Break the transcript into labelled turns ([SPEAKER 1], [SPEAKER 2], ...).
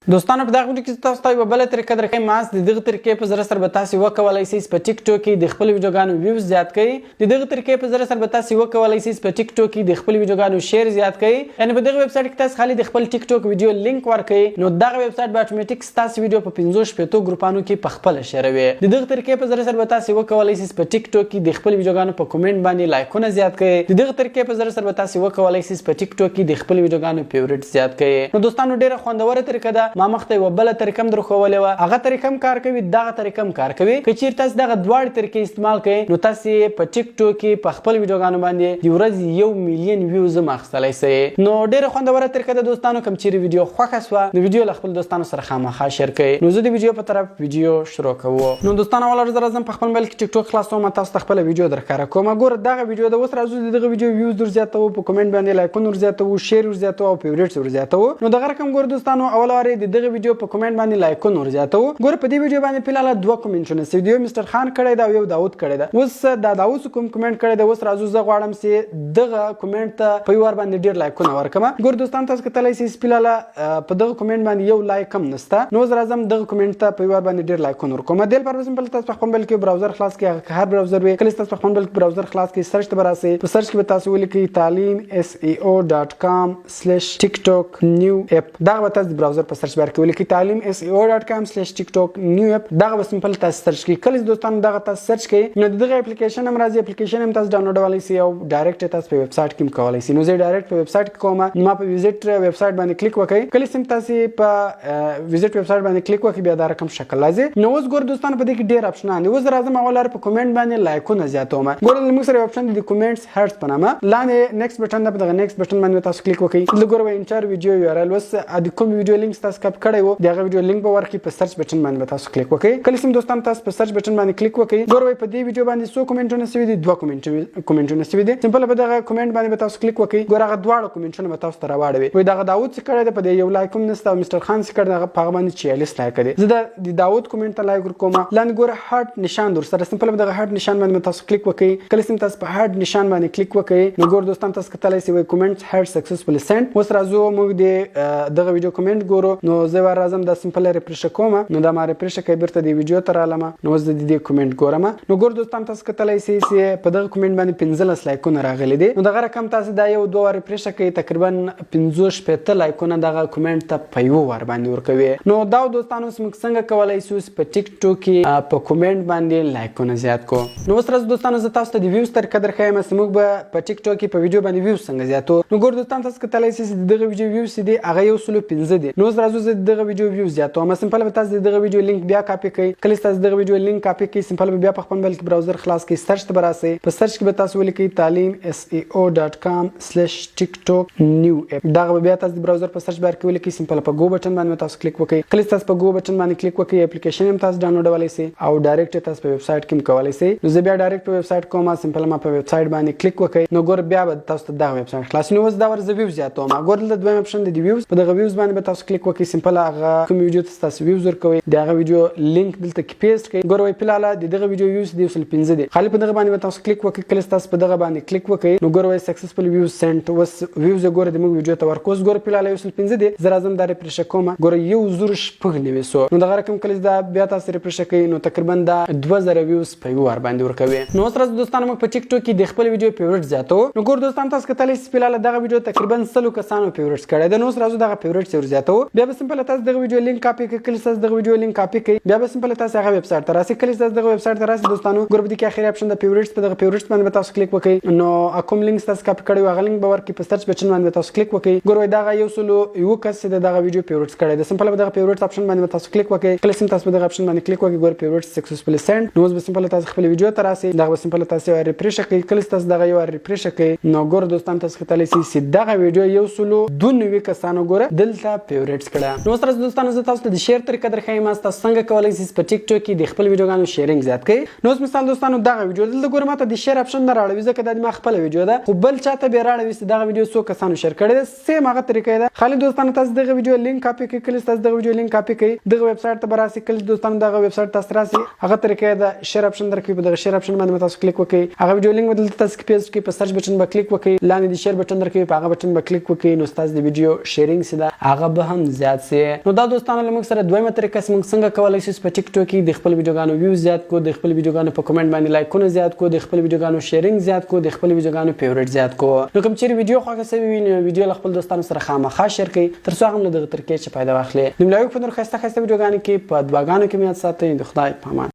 [SPEAKER 1] دوستانو په دغه ویډیو کې تاسو ته یو بل طریقه درکې ماس د دغه طریقې په ذریعه سره به تاسو وکولای شئ په ټیک ټاک کې د خپل ویډیوګانو ویوز زیات کړئ د دغه طریقې په ذریعه سره به تاسو وکولای شئ په ټیک ټاک کې د خپل ویډیوګانو شیر زیات کړئ یعنی په دغه ویب سټ کې تاسو خالي د خپل ټیک ټاک ویډیو لینک ورکړئ نو دغه ویب سټ به اتوماتیک تاسو ویډیو په 15 شپږ ګروپانو کې په خپل شیروي د دغه طریقې په ذریعه سره به تاسو وکولای شئ په ټیک ټاک کې د خپل ویډیوګانو په کومنټ باندې لایکونه زیات کړئ د دغه طریقې په ذریعه سره به تاسو وکولای شئ په ټیک ټاک کې د خپل ویډیوګانو فیورټ زیات کړئ نو دوستانو ډیره خوندوره طریقه ده ما مخته یو بل طریقه هم درخولې و هغه طریقه هم کار کوي دغه طریقه هم کار کوي که چیرته تاسو دغه دواړه طریقې استعمال کړئ نو تاسو په ټیک ټاک کې په خپل ویډیوګانو باندې د ورځې 1 میلیون ویوز مخصلای شئ نو ډیره خوندوره طریقه ده دوستانو کوم چیرې ویډیو خوښه شوه نو ویډیو له خپل دوستانو سره خامخا شیر کړئ نو زه د ویډیو په طرف ویډیو شروع کوم نو دوستانو اول راځم په خپل موبایل کې ټیک ټاک خلاصوم تاسو ته خپل ویډیو درکاره کوم ګوره دغه ویډیو د اوس راځو دغه ویډیو ویوز در زیاتو په کومنټ باندې لایکونه ور زیاتو شیر ور زیاتو او فیورټس ور زیاتو نو دغه رقم ګوره دوستانو اول واره دغه ویډیو په کومنټ باندې لایکونه ور زیاتو ګوره په دې ویډیو باندې فلحال دوه کومنټونه سوي دی مستر خان کړی دا یو داوود کړی دا اوس دا داوود کوم کومنټ کړی دا اوس راځو زه غواړم چې دغه کومنټ ته په یوار باندې ډیر لایکونه ورکم ګوره دوستان تاسو کتلای شئ فلحال په دغه کومنټ باندې یو لایک هم نشته نو زه راځم دغه کومنټ ته په یوار باندې ډیر لایکونه ورکوم دل پر سمپل تاسو په خپل کې براوزر خلاص کې هر براوزر وي کله تاسو په خپل براوزر خلاص کې سرچ ته براسي په سرچ کې تاسو ولیکئ talimseo.com/tiktok_new-app دا به تاسو براوزر په سرچ بار کې ولیکئ talimseo.com/tiktok_new-app دا به سمپل تاسو سرچ کې کله دوستانو دا تاسو سرچ کې نو دغه اپلیکیشن هم راځي اپلیکیشن هم تاسو ډاونلوډولای شئ او ډایرکټ تاسو په ویب سټ کې کولای شئ نو زه ډایرکټ په ویب سټ کې کوم ما په ویزټ ویب سټ باندې کلیک وکړئ کله سم تاسو په ویزټ ویب سټ باندې کلیک وکړئ بیا دا رقم شکل راځي نو اوس ګور دوستانو په دې کې ډیر اپشنان دي اوس راځم اول په کومنټ باندې لایکونه زیاتوم ګور موږ سره اپشن دي کومنټس هرټس په نامه لاندې نیکسټ بټن ده په دغه نیکسټ بټن باندې تاسو کلیک وکړئ لګور وای انټر ویډیو یو ار ال وس د کوم ویډیو لینک تاسو کاپ کړی وو دغه ویډیو لینک به ورکړي په سرچ بټن باندې تاسو کلیک وکړئ کله سم دوستان تاسو په سرچ بټن باندې کلیک وکړئ ګور وای په دې ویډیو باندې څو کومنټونه سوي دي دوه کومنټونه سوي دي سمپل په دغه کومنټ باندې تاسو کلیک وکړئ ګور هغه دواړه کومنټونه به تاسو ته راوړي وي دغه داوود څخه کړی ده په دې یو لایک هم نشته مستر خان څخه کړی هغه په باندې 46 لایک دي زه د داوود کومنټ ته لایک ورکوم لاندې ګور هارت نشان در سره سمپل په دغه هارت نشان باندې تاسو کلیک وکړئ کله سم تاسو په هارت نشان باندې کلیک وکړئ نو ګور دوستان تاسو کتلای شئ کومنټ هارت سکسسفلی سند اوس راځو موږ دغه ویډیو کومنټ ګورو نو زه راځم د سمپل ریفریش کوم نو دا ما ریفریش کوي برته دی ویډیو تر علامه نو زه د دې کومنټ ګورم نو ګور دوستان تاسو کتلای شئ چې په دغه کومنټ باندې 15 لایکونه راغلي دي نو دغه رقم تاسو دا یو دوه ریفریش کوي تقریبا 15 شپږ لایکونه دغه کومنټ ته په یو ور باندې ورکوي نو دا دوستانو موږ څنګه کولای شو په ټیک ټاک کې په کومنټ باندې لایکونه زیات کو نو اوس راځو دوستانو زه تاسو ته د ویوز تر قدر خایم موږ به په ټیک ټاک کې په ویډیو باندې ویوز څنګه زیاتو نو ګور دوستان تاسو کتلای شئ دغه ویډیو ویوز دي هغه یو سلو 15 دي نو راځو زه دغه ویډیو ویوز زیاتو ما سمپل به تاسو دغه ویډیو لینک بیا کاپی کړئ کله تاسو دغه ویډیو لینک کاپی کړئ سمپل بیا په خپل موبایل کې براوزر خلاص کړئ سرچ ته براسي په سرچ کې به تاسو ولیکئ talimseo.com/tiktok_new-app دا بیا تاسو د براوزر په سرچ بار کې ولیکئ سمپل په گو بٹن باندې تاسو کلیک وکړئ کله تاسو په گو بٹن باندې کلیک وکړئ اپلیکیشن هم تاسو ډاونلوډولای شئ او ډایرکټ تاسو په ویب سټ کې کولای شئ نو زه بیا ډایرکټ په ویب سټ کوم سمپل ما په ویب سټ باندې کلیک وکړئ نو ګور بیا به تاسو ته دا ویب سټ خلاص نو اوس دا ورزه ویوز زیاتوم ګور د دویم اپشن د ویوز په دغه ویوز باندې به تاسو کلیک وکړئ سمپل هغه کوم ویډیو تاسو ویوز ورکوي دغه ویډیو لینک دلته کې پیسټ کړئ ګور وای فلحال دغه ویډیو ویوز دی 15 دي خالي په دغه باندې تاسو کلیک وکړئ کله تاسو په دغه باندې کلیک وکړئ نو ګور وای سکسسفل ویوز سنت وس ویوز ګور د موږ ویډیو ته ورکوس ګور فلحال 15 دي زه راځم دا ریفریش کوم ګور یو زور شپږ نیوي سو نو دغه رقم کله دا بیا تاسو ریفریش کړئ نو تقریبا دا 2000 ویوز په ور باندې ورکوي نو اوس راځو دوستانو موږ په ټیک ټاک کې د خپل ویډیو فیورټ زیاتو نو ګور دوستان تاسو کتلای شئ فلحال دغه ویډیو تقریبا 100 کسانو فیورټس کړی دا نو اوس راځو دغه فیورټ ور زیاتو بیا به سمپل تاسو دغه ویډیو لینک کاپی کړئ کله تاسو دغه ویډیو لینک کاپی کړئ بیا به سمپل تاسو هغه ویب سټ ته راسي کله تاسو دغه ویب سټ ته راسي دوستانو ګور به د اخیری اپشن د فیورټس په دغه فیورټس باندې تاسو کلیک وکړئ نو کوم لینک تاسو کاپی کړی هغه لینک به ورکړي په سرچ بټن باندې تاسو کلیک وکړئ ګور وای دغه یو سلو یو کس دغه ویډیو فیورټس کړی د سمپل دغه فیورټس اپشن باندې تاسو کلیک وکړئ کله سم تاسو دغه اپشن باندې کلیک وکړئ ګور فیورټس سکسسفلی سند نو اوس به سمپل تاسو خپل ویډیو ته راسي دغه سمپل تاسو ریفریش کړئ کله تاسو دغه یو ریفریش کړئ نو ګور دوستان تاسو کتلای شئ دغه ویډیو یو سلو 92 کسانو ګور دلته فیورټس کړه نو تاسو دوستانو زه تاسو ته د شیر طریقه درخایم تاسو څنګه کولای شئ په ټیک ټاک کې د خپل ویډیوګانو شیرینګ زیات کړئ نو مثال دوستانو دغه ویډیو دلته ګور ماته د شیر اپشن نه راړوي ځکه د ما خپل ویډیو ده خو بل چاته به راړوي چې دغه ویډیو څو کسانو شیر کړي ده سیم هغه طریقه ده خالي دوستانو تاسو دغه ویډیو لینک کاپی کړئ کله تاسو دغه ویډیو لینک کاپی کړئ دغه ویب سټ ته براسي کله دوستانو دغه ویب سټ تاسو راسي هغه طریقه ده شیر اپشن درکوي په دغه شیر اپشن باندې تاسو کلیک وکړئ هغه ویډیو لینک بدل تاسو پیسټ کړئ په سرچ بټن باندې کلیک وکړئ لاندې د شیر بټن درکوي په هغه بټن باندې کلیک وکړئ نو تاسو د ویډیو شیرینګ سره هغه به هم زیات زیات سي. نو دا دوستانو لمغ سره دویمه طریقه موږ څنګه کولای شو په ټیک ټاک کې د خپل ویډیوګانو ویو زیات کو، د خپل ویډیوګانو په کمنټ باندې لایکونه زیات کو، د خپل ویډیوګانو شیرینګ زیات کو، د خپل ویډیوګانو فیورټ زیات کو. نو کوم چیرې ویډیو خوښه شوی وي نو ویډیو خپل دوستانو سره خامخا شیر کړئ تر څو هم له دغه طریقې څخه فائدہ واخلي. نو لایک په نور خسته ویډیوګانو کې په دواګانو کې میات ساتئ. د خدای په امان.